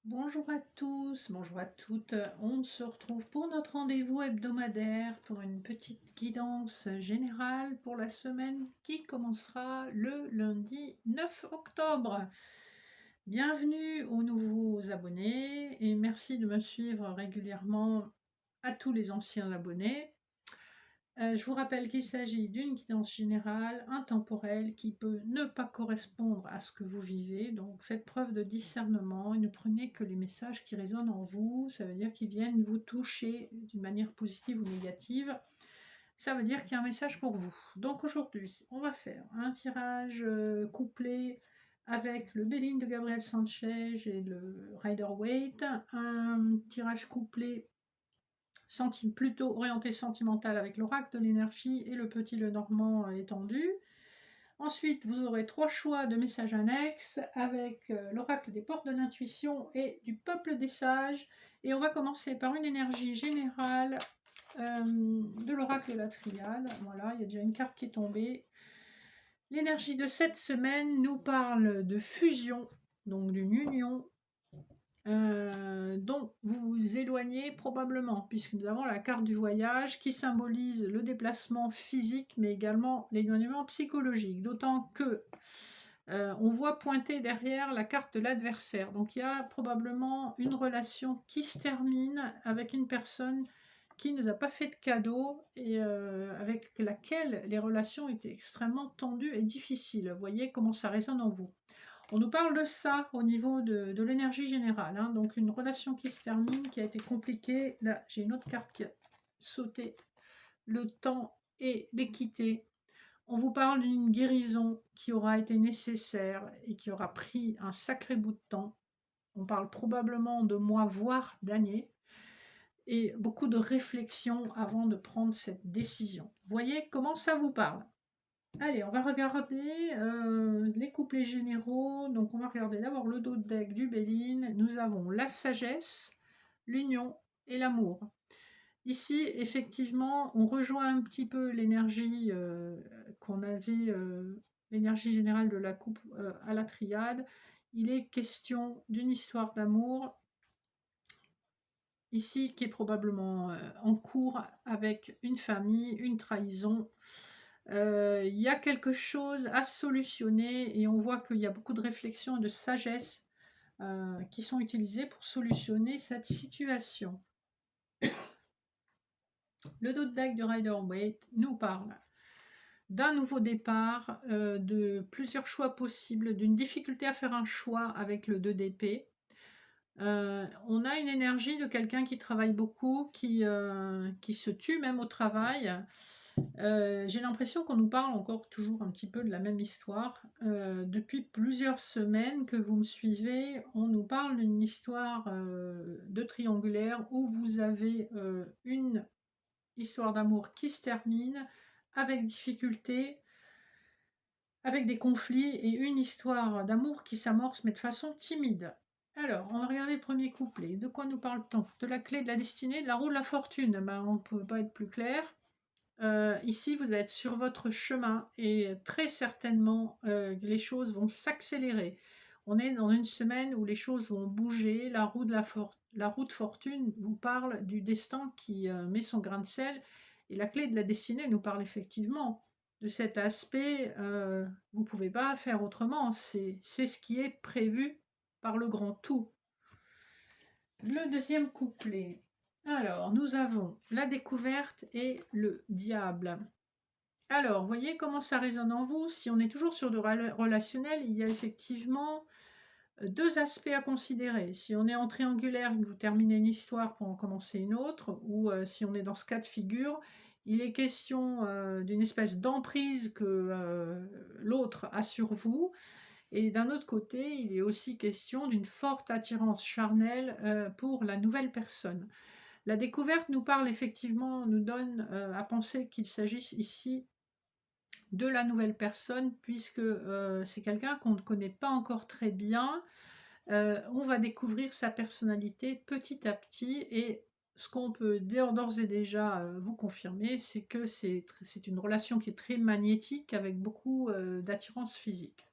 Bonjour à tous, bonjour à toutes. On se retrouve pour notre rendez-vous hebdomadaire pour une petite guidance générale pour la semaine qui commencera le lundi 9 octobre. Bienvenue aux nouveaux abonnés et merci de me suivre régulièrement à tous les anciens abonnés. Je vous rappelle qu'il s'agit d'une guidance générale, intemporelle, qui peut ne pas correspondre à ce que vous vivez. Donc faites preuve de discernement et ne prenez que les messages qui résonnent en vous. Ça veut dire qu'ils viennent vous toucher d'une manière positive ou négative. Ça veut dire qu'il y a un message pour vous. Donc aujourd'hui, on va faire un tirage couplé avec le Béline de Gabriel Sanchez et le Rider-Waite, un tirage couplé plutôt orienté sentimental avec l'oracle de l'énergie et le petit Lenormand étendu. Ensuite, vous aurez 3 choix de messages annexes avec l'oracle des portes de l'intuition et du peuple des sages. Et on va commencer par une énergie générale de l'oracle de la triade. Voilà, il y a déjà une carte qui est tombée. L'énergie de cette semaine nous parle de fusion, donc d'une union dont vous vous éloignez probablement, puisque nous avons la carte du voyage qui symbolise le déplacement physique, mais également l'éloignement psychologique, d'autant que on voit pointer derrière la carte de l'adversaire. Donc il y a probablement une relation qui se termine avec une personne qui ne nous a pas fait de cadeau et avec laquelle les relations étaient extrêmement tendues et difficiles. Vous voyez comment ça résonne en vous. On nous parle de ça au niveau de l'énergie générale, hein. Donc une relation qui se termine, qui a été compliquée. Là, j'ai une autre carte qui a sauté. Le temps et l'équité. On vous parle d'une guérison qui aura été nécessaire et qui aura pris un sacré bout de temps. On parle probablement de mois, voire d'années. Et beaucoup de réflexion avant de prendre cette décision. Voyez comment ça vous parle. Allez, on va regarder les couplets généraux. Donc, on va regarder d'abord le dos de deck du Béline. Nous avons la sagesse, l'union et l'amour. Ici, effectivement, on rejoint un petit peu l'énergie qu'on avait, l'énergie générale de la coupe à la triade. Il est question d'une histoire d'amour, ici, qui est probablement en cours avec une famille, une trahison. Il y a quelque chose à solutionner et on voit qu'il y a beaucoup de réflexion et de sagesse qui sont utilisées pour solutionner cette situation. Le dos de deck de Rider-Waite nous parle d'un nouveau départ, de plusieurs choix possibles, d'une difficulté à faire un choix avec le 2 d'épée. On a une énergie de quelqu'un qui travaille beaucoup, qui se tue même au travail. J'ai l'impression qu'on nous parle encore toujours un petit peu de la même histoire. Depuis plusieurs semaines que vous me suivez, on nous parle d'une histoire de triangulaire où vous avez une histoire d'amour qui se termine avec difficulté, avec des conflits, et une histoire d'amour qui s'amorce mais de façon timide. Alors, on va regarder le premier couplet. De quoi nous parle-t-on? De la clé de la destinée, de la roue de la fortune. Ben, on ne peut pas être plus clair. Ici, vous êtes sur votre chemin et très certainement, les choses vont s'accélérer. On est dans une semaine où les choses vont bouger. La roue de fortune vous parle du destin qui met son grain de sel, et la clé de la destinée nous parle effectivement de cet aspect. Vous ne pouvez pas faire autrement. C'est ce qui est prévu par le grand tout. Le deuxième couplet. Alors, nous avons la découverte et le diable. Alors, voyez comment ça résonne en vous. Si on est toujours sur du relationnel, il y a effectivement deux aspects à considérer. Si on est en triangulaire, que vous terminez une histoire pour en commencer une autre, ou si on est dans ce cas de figure, il est question d'une espèce d'emprise que l'autre a sur vous. Et d'un autre côté, il est aussi question d'une forte attirance charnelle pour la nouvelle personne. La découverte nous parle effectivement, nous donne à penser qu'il s'agisse ici de la nouvelle personne, puisque c'est quelqu'un qu'on ne connaît pas encore très bien. On va découvrir sa personnalité petit à petit, et ce qu'on peut d'ores et déjà vous confirmer, c'est que c'est une relation qui est très magnétique avec beaucoup d'attirance physique.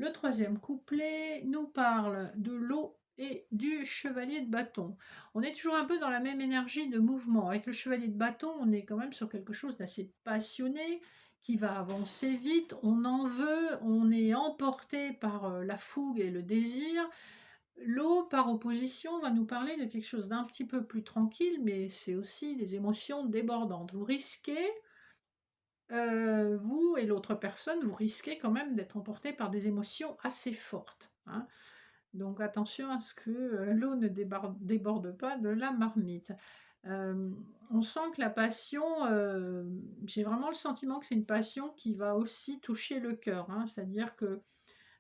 Le troisième couplet nous parle de l'eau et du chevalier de bâton. On est toujours un peu dans la même énergie de mouvement. Avec le chevalier de bâton, on est quand même sur quelque chose d'assez passionné, qui va avancer vite, on en veut, on est emporté par la fougue et le désir. L'eau, par opposition, va nous parler de quelque chose d'un petit peu plus tranquille, mais c'est aussi des émotions débordantes. Vous risquez, vous et l'autre personne, vous risquez quand même d'être emporté par des émotions assez fortes, hein. Donc attention à ce que l'eau ne déborde pas de la marmite. On sent que la passion, j'ai vraiment le sentiment que c'est une passion qui va aussi toucher le cœur, hein. C'est-à-dire que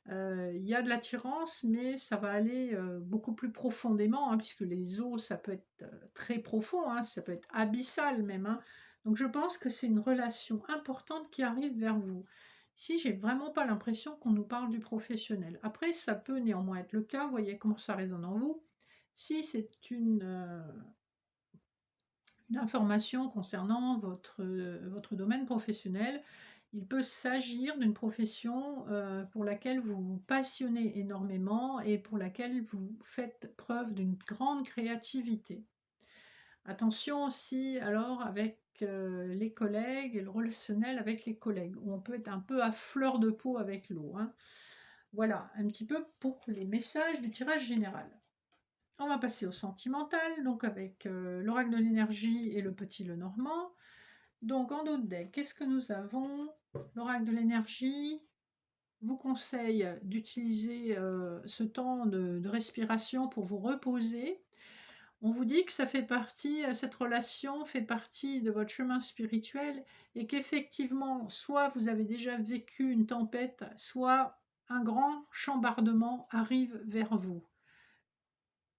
il y a de l'attirance, mais ça va aller beaucoup plus profondément, hein, puisque les eaux, ça peut être très profond, hein, ça peut être abyssal même, hein. Donc je pense que c'est une relation importante qui arrive vers vous. Ici, j'ai vraiment pas l'impression qu'on nous parle du professionnel. Après, ça peut néanmoins être le cas, voyez comment ça résonne en vous. Si c'est une information concernant votre domaine professionnel, il peut s'agir d'une profession pour laquelle vous vous passionnez énormément et pour laquelle vous faites preuve d'une grande créativité. Attention aussi alors avec les collègues et le relationnel avec les collègues, où on peut être un peu à fleur de peau avec l'eau, hein. Voilà, un petit peu pour les messages du tirage général. On va passer au sentimental, donc avec l'oracle de l'énergie et le petit Lenormand. Donc en dos de deck, qu'est-ce que nous avons? L'oracle de l'énergie vous conseille d'utiliser ce temps de respiration pour vous reposer. On vous dit que ça fait partie, cette relation fait partie de votre chemin spirituel et qu'effectivement, soit vous avez déjà vécu une tempête, soit un grand chambardement arrive vers vous.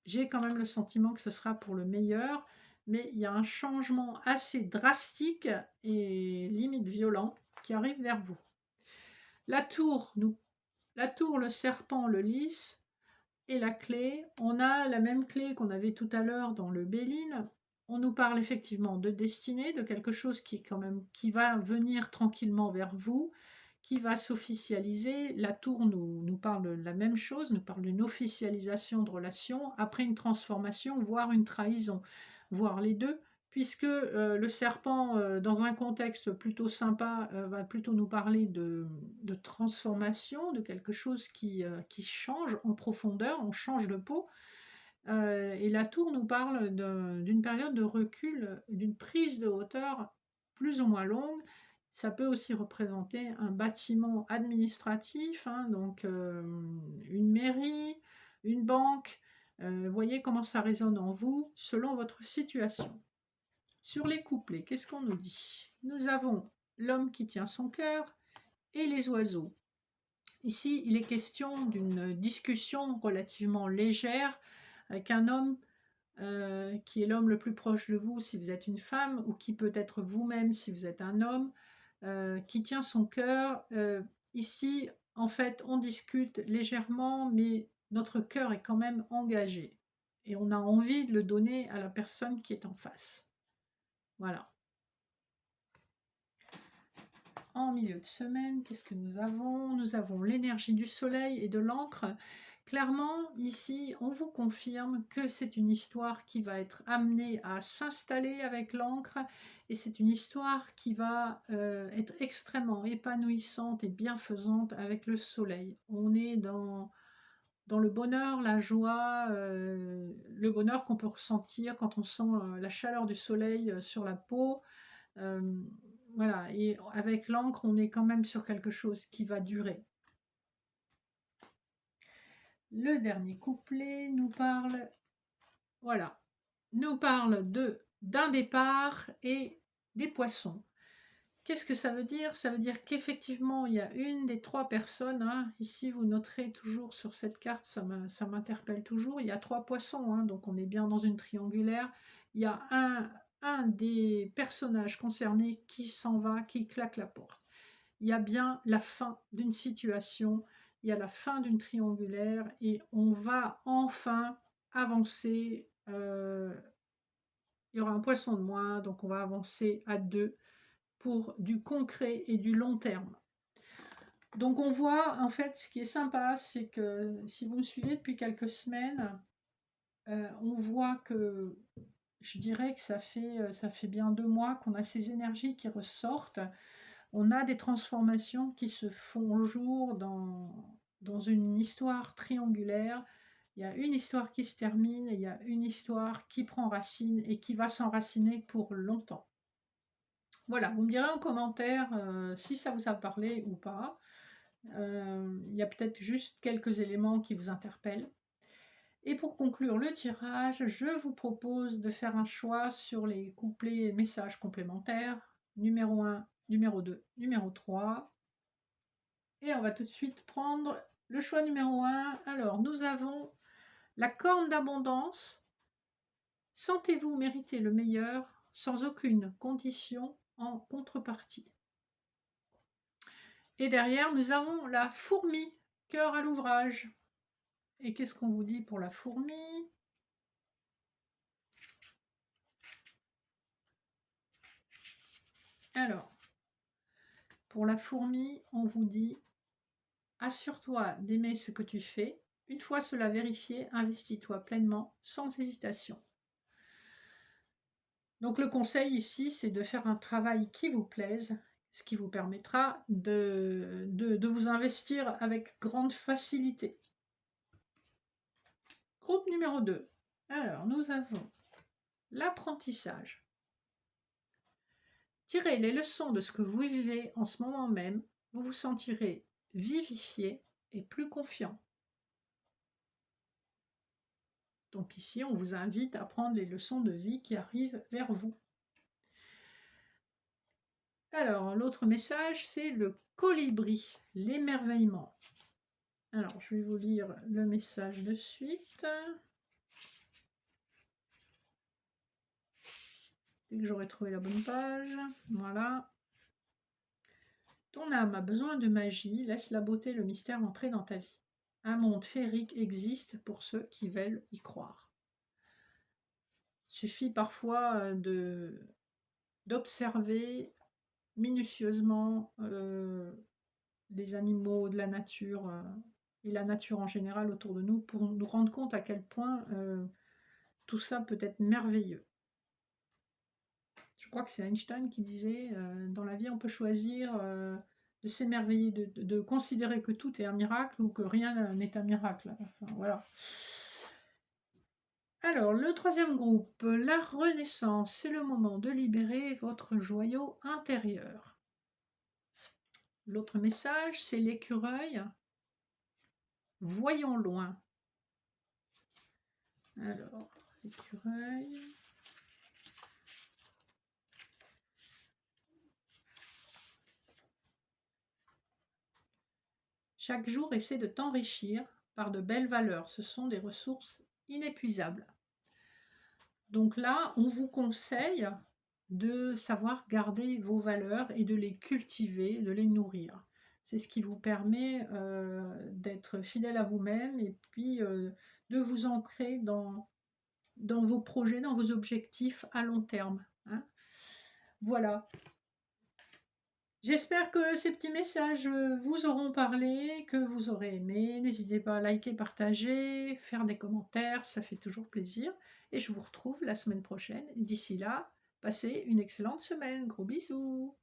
J'ai quand même le sentiment que ce sera pour le meilleur, mais il y a un changement assez drastique et limite violent qui arrive vers vous. La tour, la tour, le serpent, le lys et la clé. On a la même clé qu'on avait tout à l'heure dans le Béline. On nous parle effectivement de destinée, de quelque chose qui va venir tranquillement vers vous, qui va s'officialiser. La tour nous parle de la même chose, nous parle d'une officialisation de relation, après une transformation, voire une trahison, voire les deux, puisque le serpent, dans un contexte plutôt sympa, va plutôt nous parler de transformation, de quelque chose qui change en profondeur, on change de peau. Et la tour nous parle d'une période de recul, d'une prise de hauteur plus ou moins longue. Ça peut aussi représenter un bâtiment administratif, hein, donc une mairie, une banque. Voyez comment ça résonne en vous selon votre situation. Sur les couplets, qu'est-ce qu'on nous dit? Nous avons l'homme qui tient son cœur et les oiseaux. Ici, il est question d'une discussion relativement légère avec un homme qui est l'homme le plus proche de vous si vous êtes une femme, ou qui peut être vous-même si vous êtes un homme, qui tient son cœur. Ici, en fait, on discute légèrement, mais notre cœur est quand même engagé. Et on a envie de le donner à la personne qui est en face. Voilà. En milieu de semaine, qu'est-ce que nous avons? Nous avons l'énergie du soleil et de l'encre. Clairement, ici, on vous confirme que c'est une histoire qui va être amenée à s'installer avec l'encre, et c'est une histoire qui va être extrêmement épanouissante et bienfaisante avec le soleil. On est dans le bonheur, la joie, le bonheur qu'on peut ressentir quand on sent la chaleur du soleil sur la peau. Euh, voilà, et avec l'encre, on est quand même sur quelque chose qui va durer. Le dernier couplet nous parle, voilà, nous parle d'un départ et des poissons. Qu'est-ce que ça veut dire? Ça veut dire qu'effectivement, il y a une des trois personnes, hein, ici vous noterez toujours sur cette carte, ça m'interpelle toujours, il y a trois poissons, hein, donc on est bien dans une triangulaire. Il y a un des personnages concernés qui s'en va, qui claque la porte. Il y a bien la fin d'une situation, il y a la fin d'une triangulaire, et on va enfin avancer. Il y aura un poisson de moins, donc on va avancer à deux pour du concret et du long terme. Donc on voit, en fait, ce qui est sympa, c'est que si vous me suivez depuis quelques semaines, on voit que je dirais que ça fait bien 2 mois qu'on a ces énergies qui ressortent. On a des transformations qui se font jour dans une histoire triangulaire. Il y a une histoire qui se termine et il y a une histoire qui prend racine et qui va s'enraciner pour longtemps. Voilà, vous me direz en commentaire si ça vous a parlé ou pas. Il y a peut-être juste quelques éléments qui vous interpellent. Et pour conclure le tirage, je vous propose de faire un choix sur les couplets messages complémentaires, numéro 1, numéro 2, numéro 3. Et on va tout de suite prendre le choix numéro 1. Alors, nous avons la corne d'abondance. Sentez-vous mériter le meilleur sans aucune condition en contrepartie. Et derrière, nous avons la fourmi, cœur à l'ouvrage. Et qu'est-ce qu'on vous dit pour la fourmi? Alors, pour la fourmi, on vous dit « Assure-toi d'aimer ce que tu fais. Une fois cela vérifié, investis-toi pleinement, sans hésitation. » Donc le conseil ici, c'est de faire un travail qui vous plaise, ce qui vous permettra de vous investir avec grande facilité. Groupe numéro 2. Alors, nous avons l'apprentissage. Tirez les leçons de ce que vous vivez en ce moment même, vous vous sentirez vivifié et plus confiant. Donc ici, on vous invite à prendre les leçons de vie qui arrivent vers vous. Alors, l'autre message, c'est le colibri, l'émerveillement. Alors, je vais vous lire le message de suite. Dès que j'aurai trouvé la bonne page. Voilà. Ton âme a besoin de magie, laisse la beauté et le mystère entrer dans ta vie. Un monde féerique existe pour ceux qui veulent y croire. Il suffit parfois d'observer minutieusement les animaux de la nature et la nature en général autour de nous pour nous rendre compte à quel point tout ça peut être merveilleux. Je crois que c'est Einstein qui disait dans la vie on peut choisir de s'émerveiller, de considérer que tout est un miracle ou que rien n'est un miracle. Enfin, voilà. Alors, le troisième groupe, la renaissance, c'est le moment de libérer votre joyau intérieur. L'autre message, c'est l'écureuil. Voyons loin. Alors, l'écureuil. Chaque jour, essaie de t'enrichir par de belles valeurs. Ce sont des ressources inépuisables. Donc là, on vous conseille de savoir garder vos valeurs et de les cultiver, de les nourrir. C'est ce qui vous permet d'être fidèle à vous-même et puis de vous ancrer dans vos projets, dans vos objectifs à long terme. Hein. Voilà. J'espère que ces petits messages vous auront parlé, que vous aurez aimé. N'hésitez pas à liker, partager, faire des commentaires, ça fait toujours plaisir. Et je vous retrouve la semaine prochaine. D'ici là, passez une excellente semaine. Gros bisous.